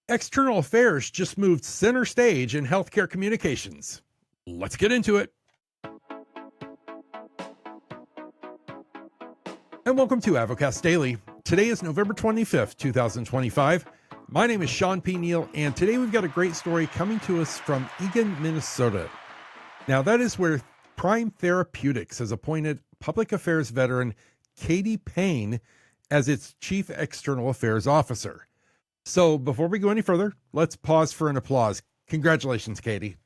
External affairs just moved center stage in healthcare communications. Let's get into it. And welcome to AdvoCast Daily. Today is November 25th, 2025. My name is Shawn Neal, and today we've got a great story coming to us from Eagan, Minnesota. Now, that is where Prime Therapeutics has appointed public affairs veteran Katie Payne as its chief external affairs officer. So before we go any further, let's pause for an applause. Congratulations, Katie.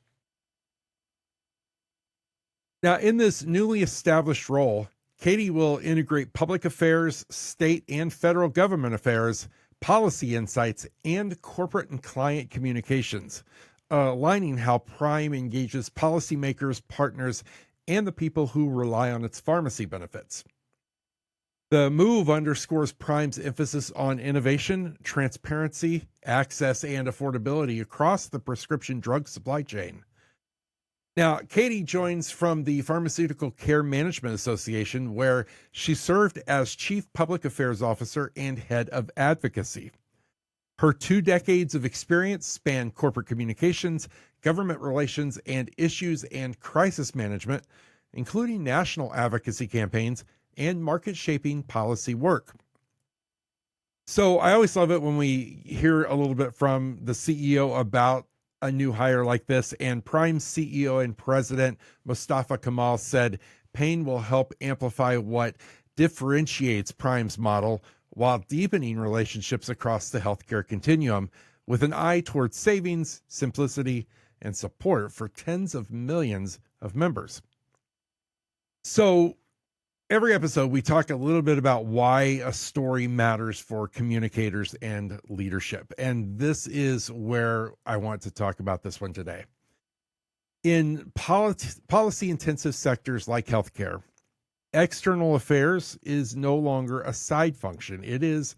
Now, in this newly established role, Katie will integrate public affairs, state and federal government affairs, policy insights, and corporate and client communications, aligning how Prime engages policymakers, partners, and the people who rely on its pharmacy benefits. The move underscores Prime's emphasis on innovation, transparency, access, and affordability across the prescription drug supply chain. Now, Katie joins from the Pharmaceutical Care Management Association, where she served as Chief Public Affairs Officer and Head of Advocacy. Her 2 decades of experience span corporate communications, government relations, and issues and crisis management, including national advocacy campaigns and market-shaping policy work. So I always love it when we hear a little bit from the CEO about a new hire like this, and Prime CEO and President Mostafa Kamal said Payne will help amplify what differentiates Prime's model while deepening relationships across the healthcare continuum with an eye towards savings, simplicity, and support for tens of millions of members. So every episode, we talk a little bit about why a story matters for communicators and leadership. And this is where I want to talk about this one today. In policy-intensive sectors like healthcare, external affairs is no longer a side function. It is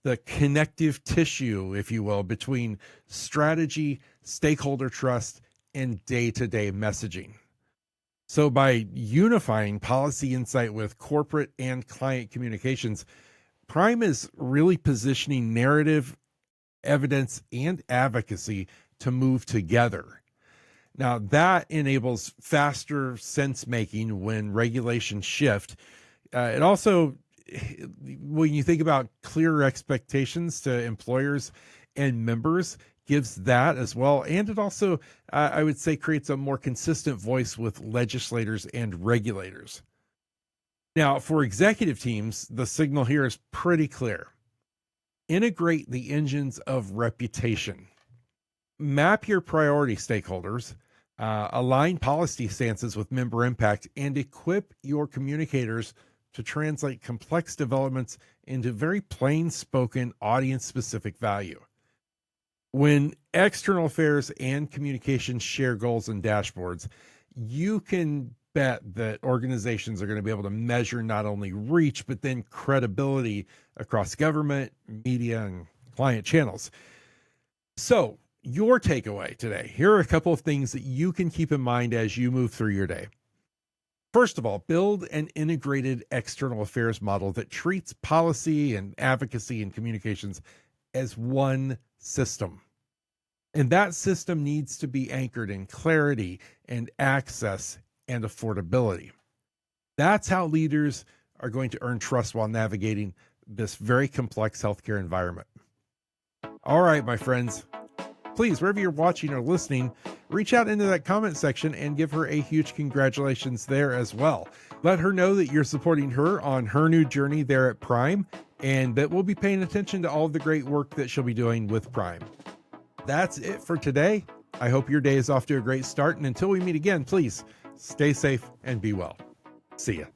the connective tissue, if you will, between strategy, stakeholder trust, and day-to-day messaging. So by unifying policy insight with corporate and client communications, Prime is really positioning narrative, evidence, and advocacy to move together. Now, that enables faster sense making when regulations shift. It also, when you think about clearer expectations to employers and members, gives that as well. And it also, I would say, creates a more consistent voice with legislators and regulators. Now, for executive teams, the signal here is pretty clear. Integrate the engines of reputation. Map your priority stakeholders, align policy stances with member impact, and equip your communicators to translate complex developments into very plain-spoken, audience-specific value. When external affairs and communications share goals and dashboards, you can bet that organizations are going to be able to measure not only reach, but then credibility across government, media, and client channels. So, your takeaway today, here are a couple of things that you can keep in mind as you move through your day. First of all, build an integrated external affairs model that treats policy and advocacy and communications as one system. And that system needs to be anchored in clarity and access and affordability. That's how leaders are going to earn trust while navigating this very complex healthcare environment. All right, my friends, please, wherever you're watching or listening, reach out into that comment section and give her a huge congratulations there as well. Let her know that you're supporting her on her new journey there at Prime, and that we'll be paying attention to all of the great work that she'll be doing with Prime. That's it for today. I hope your day is off to a great start. And until we meet again, please stay safe and be well. See ya.